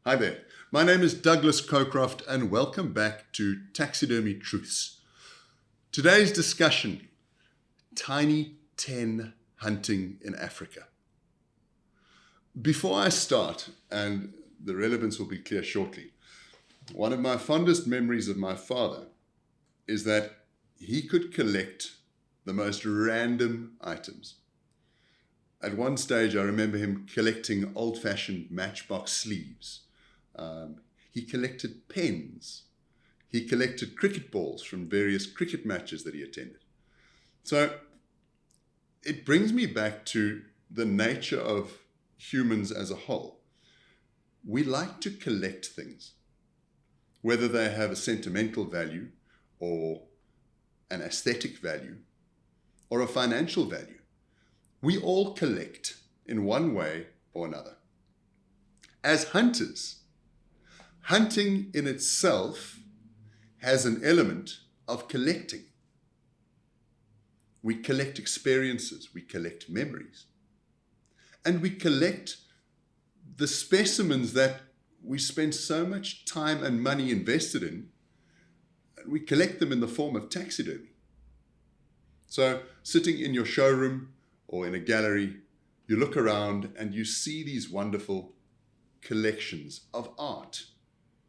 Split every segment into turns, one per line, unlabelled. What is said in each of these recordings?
Hi there, my name is Douglas Cocroft and welcome back to Taxidermy Truths. Today's discussion, Tiny 10 hunting in Africa. Before I start, and the relevance will be clear shortly, one of my fondest memories of my father is that he could collect the most random items. At one stage, I remember him collecting old-fashioned matchbox sleeves. He collected pens. He collected cricket balls from various cricket matches that he attended. So it brings me back to the nature of humans as a whole. We like to collect things, whether they have a sentimental value or an aesthetic value or a financial value. We all collect in one way or another. As hunters, hunting in itself has an element of collecting. We collect experiences, we collect memories, and we collect the specimens that we spend so much time and money invested in, and we collect them in the form of taxidermy. So sitting in your showroom or in a gallery, you look around and you see these wonderful collections of art,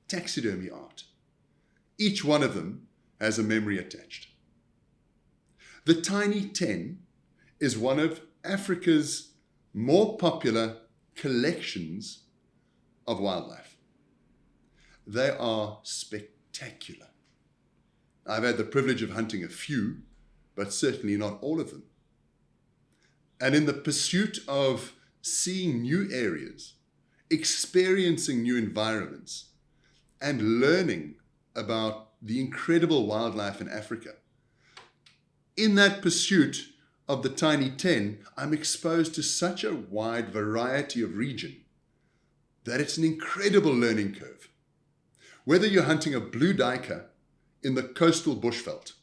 taxidermy art. Each one of them has a memory attached. The Tiny 10 is one of Africa's more popular collections of wildlife. They are spectacular. I've had the privilege of hunting a few, but certainly not all of them. And in the pursuit of seeing new areas, experiencing new environments, and learning about the incredible wildlife in Africa, in that pursuit of the Tiny 10, I'm exposed to such a wide variety of region that it's an incredible learning curve. Whether you're hunting a blue duiker in the coastal bushveld,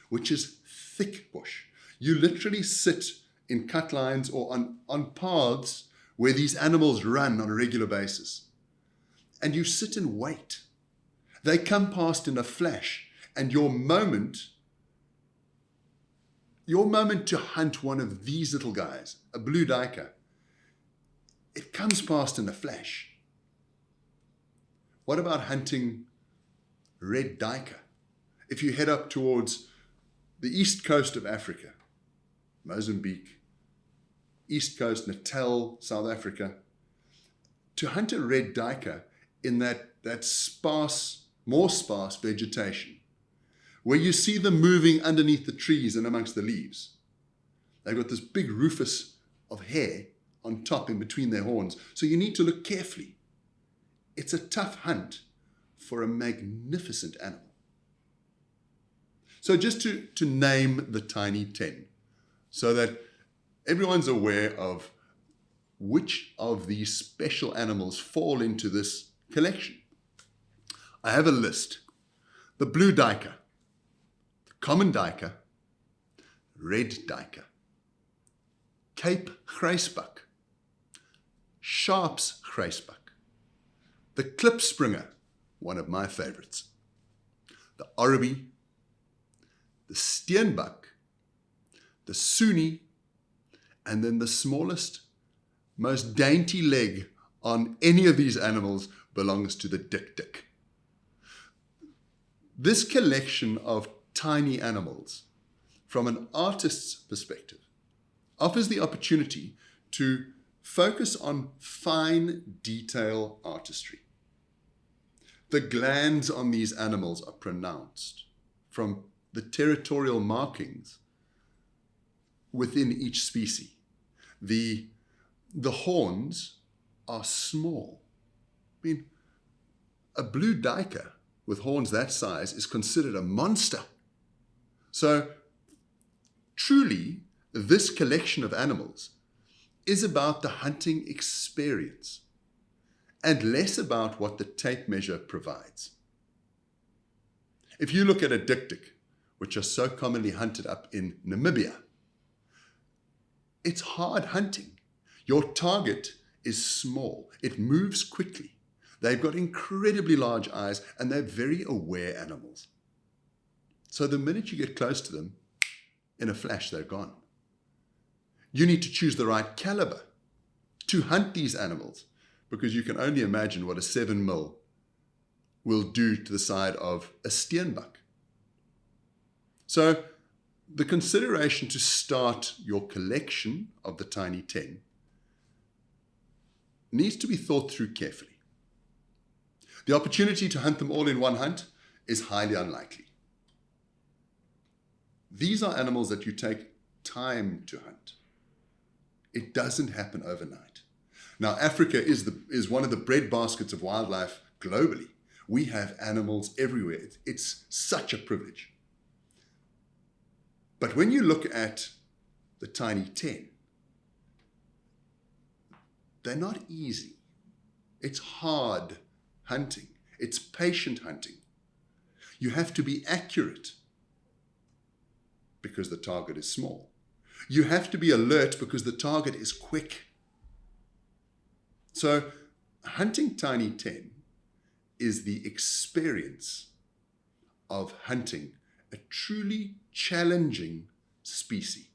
which is thick bush, you literally sit in cut lines or on paths where these animals run on a regular basis, and you sit and wait. They come past in a flash, and your moment to hunt one of these little guys, a blue duiker, it comes past in a flash. What about hunting red duiker? If you head up towards the east coast of Africa, Mozambique, east coast, Natal, South Africa, to hunt a red duiker in that more sparse vegetation, where you see them moving underneath the trees and amongst the leaves. They've got this big rufous of hair on top in between their horns, so you need to look carefully. It's a tough hunt for a magnificent animal. So just to name the Tiny 10, so that everyone's aware of which of these special animals fall into this collection. I have a list. The blue duiker, the common duiker, red duiker, Cape grijsbuck, Sharp's grijsbuck, the klipspringer, one of my favorites, the oribi, the steenbuck, the soenie, and then the smallest, most dainty leg on any of these animals belongs to the dik-dik. This collection of tiny animals, from an artist's perspective, offers the opportunity to focus on fine detail artistry. The glands on these animals are pronounced, from the territorial markings within each species. The horns are small. I mean, a blue duiker with horns that size is considered a monster. So truly, this collection of animals is about the hunting experience and less about what the tape measure provides. If you look at a dik-dik, which are so commonly hunted up in Namibia, it's hard hunting. Your target is small. It moves quickly. They've got incredibly large eyes and they're very aware animals. So the minute you get close to them, in a flash, they're gone. You need to choose the right caliber to hunt these animals, because you can only imagine what a 7mm will do to the side of a steenbok. So the consideration to start your collection of the Tiny 10 needs to be thought through carefully. The opportunity to hunt them all in one hunt is highly unlikely. These are animals that you take time to hunt. It doesn't happen overnight. Now, Africa is one of the breadbaskets of wildlife globally. We have animals everywhere. It's such a privilege. But when you look at the Tiny 10, they're not easy. It's hard hunting. It's patient hunting. You have to be accurate because the target is small. You have to be alert because the target is quick. So hunting Tiny 10 is the experience of hunting a truly challenging species.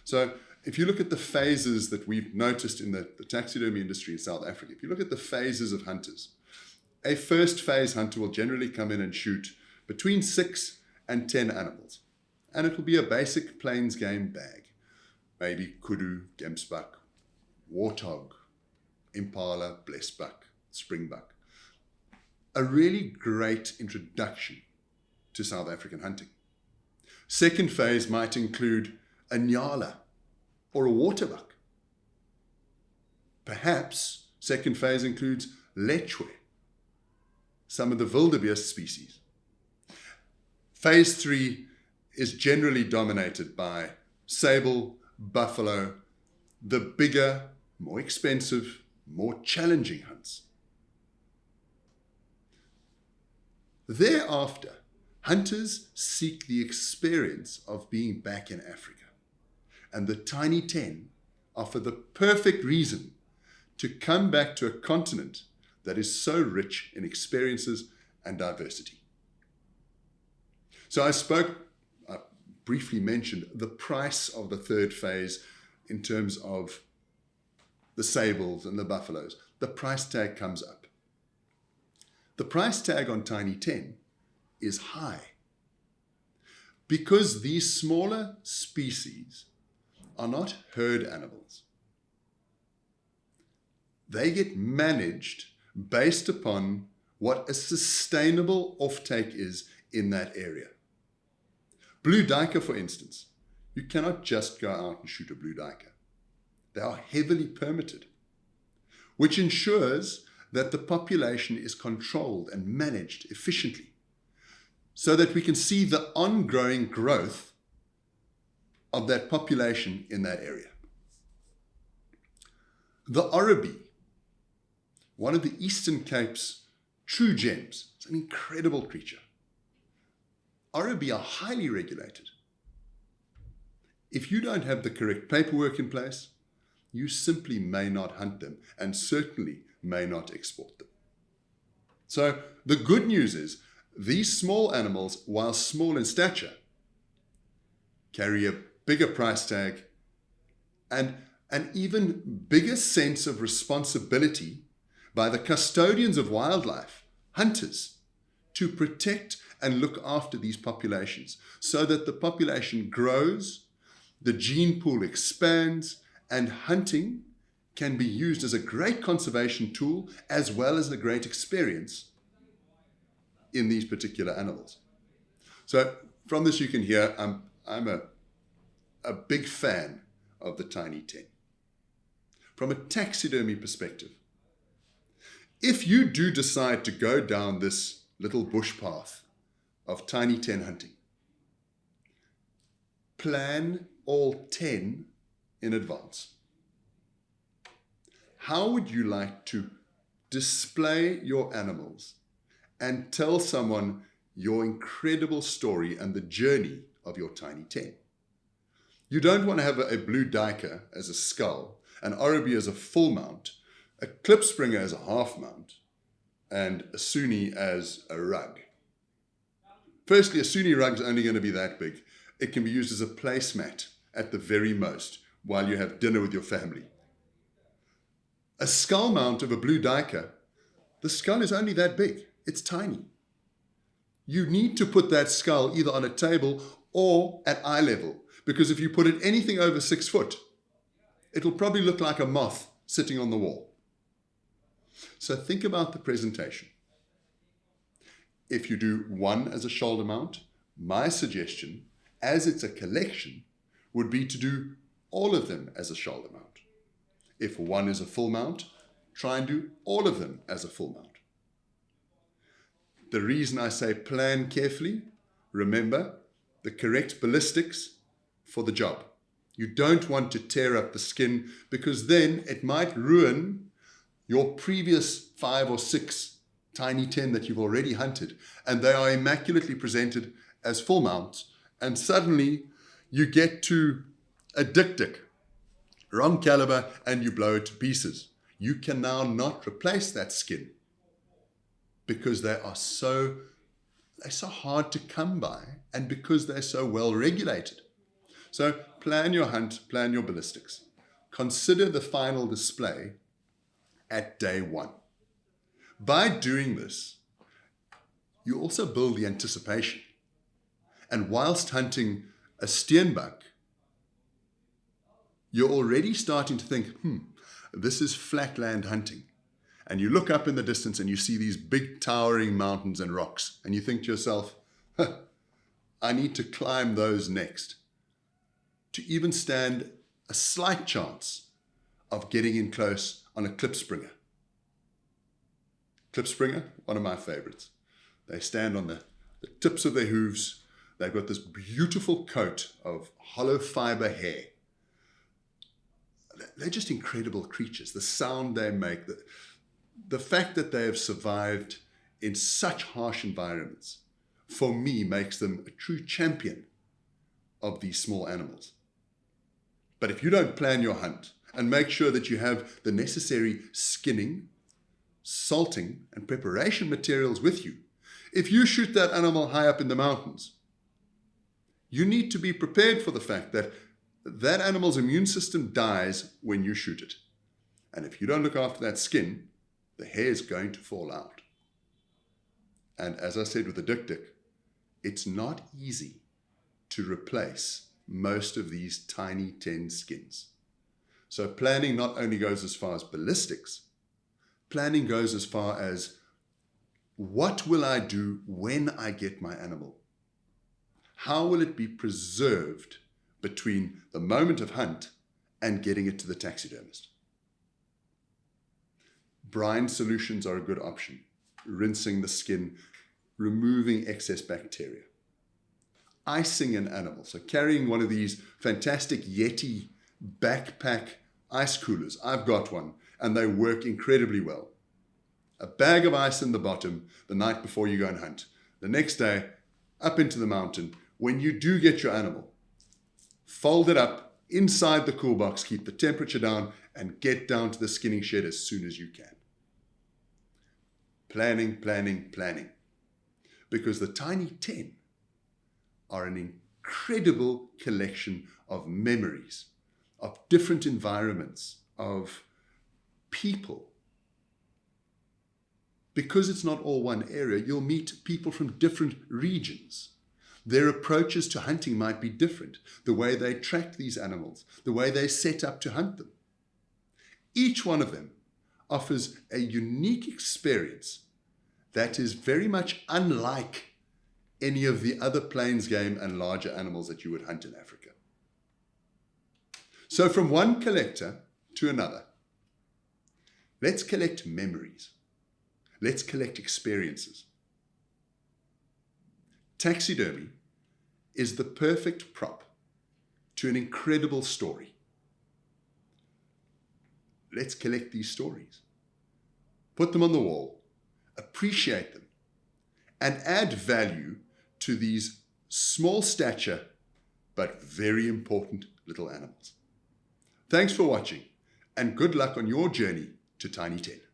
So if you look at the phases that we've noticed in the taxidermy industry in South Africa, if you look at the phases of hunters, a first phase hunter will generally come in and shoot between 6 and 10 animals. And it will be a basic plains game bag. Maybe kudu, gemsbuck, warthog, impala, blesbuck, springbuck. A really great introduction to South African hunting. Second phase might include a nyala or a waterbuck. Perhaps second phase includes lechwe, some of the wildebeest species. Phase 3 is generally dominated by sable, buffalo, the bigger, more expensive, more challenging hunts. Thereafter, hunters seek the experience of being back in Africa. And the Tiny 10 offer the perfect reason to come back to a continent that is so rich in experiences and diversity. So I briefly mentioned the price of the third phase in terms of the sables and the buffaloes. The price tag comes up. The price tag on Tiny 10 is high because these smaller species are not herd animals. They get managed based upon what a sustainable offtake is in that area. Blue duiker, for instance, you cannot just go out and shoot a blue duiker. They are heavily permitted, which ensures that the population is controlled and managed efficiently so that we can see the ongoing growth of that population in that area. The oribi, one of the Eastern Cape's true gems, it's an incredible creature. Oribi are highly regulated. If you don't have the correct paperwork in place, you simply may not hunt them and certainly may not export them. So the good news is these small animals, while small in stature, carry a bigger price tag and an even bigger sense of responsibility by the custodians of wildlife, hunters, to protect and look after these populations so that the population grows, the gene pool expands, and hunting can be used as a great conservation tool as well as a great experience in these particular animals. So from this you can hear I'm a big fan of the Tiny 10. From a taxidermy perspective, if you do decide to go down this little bush path of Tiny 10 hunting, plan all 10 in advance. How would you like to display your animals and tell someone your incredible story and the journey of your Tiny 10? You don't want to have a blue duiker as a skull, an oribi as a full mount, a clip springer as a half mount, and a Sunni as a rug. Firstly, a Sunni rug is only going to be that big. It can be used as a placemat at the very most while you have dinner with your family. A skull mount of a blue duiker, the skull is only that big. It's tiny. You need to put that skull either on a table or at eye level, because if you put it anything over 6 foot, it'll probably look like a moth sitting on the wall. So think about the presentation. If you do one as a shoulder mount, my suggestion, as it's a collection, would be to do all of them as a shoulder mount. If one is a full mount, try and do all of them as a full mount. The reason I say plan carefully, remember the correct ballistics for the job. You don't want to tear up the skin, because then it might ruin your previous 5 or 6 tiny 10 that you've already hunted, and they are immaculately presented as full mounts, and suddenly you get to a dik-dik, wrong caliber, and you blow it to pieces. You can now not replace that skin because they're so hard to come by, and because they're so well regulated. So plan your hunt, plan your ballistics. Consider the final display at day 1. By doing this, you also build the anticipation. And whilst hunting a steenbuck, you're already starting to think, this is flatland hunting. And you look up in the distance and you see these big towering mountains and rocks. And you think to yourself, I need to climb those next, to even stand a slight chance of getting in close on a clip springer. Clip springer, one of my favorites. They stand on the tips of their hooves. They've got this beautiful coat of hollow fiber hair. They're just incredible creatures. The sound they make, the fact that they have survived in such harsh environments, for me, makes them a true champion of these small animals. But if you don't plan your hunt and make sure that you have the necessary skinning, salting, and preparation materials with you, if you shoot that animal high up in the mountains, you need to be prepared for the fact that that animal's immune system dies when you shoot it. And if you don't look after that skin, the hair is going to fall out. And as I said with the dik-dik, it's not easy to replace most of these tiny 10 skins. So planning not only goes as far as ballistics, planning goes as far as, what will I do when I get my animal? How will it be preserved between the moment of hunt and getting it to the taxidermist? Brine solutions are a good option. Rinsing the skin, removing excess bacteria. Icing an animal, so carrying one of these fantastic Yeti backpack ice coolers. I've got one, and they work incredibly well. A bag of ice in the bottom the night before you go and hunt. The next day, up into the mountain, when you do get your animal, fold it up inside the cool box, keep the temperature down, and get down to the skinning shed as soon as you can. Planning, planning, planning. Because the tiny 10 are an incredible collection of memories, of different environments, of people. Because it's not all one area, you'll meet people from different regions. Their approaches to hunting might be different. The way they track these animals, the way they set up to hunt them. Each one of them offers a unique experience that is very much unlike any of the other plains game and larger animals that you would hunt in Africa. So from one collector to another, let's collect memories. Let's collect experiences. Taxidermy is the perfect prop to an incredible story. Let's collect these stories. Put them on the wall, appreciate them, and add value to these small stature but very important little animals. Thanks for watching, and good luck on your journey to Tiny 10.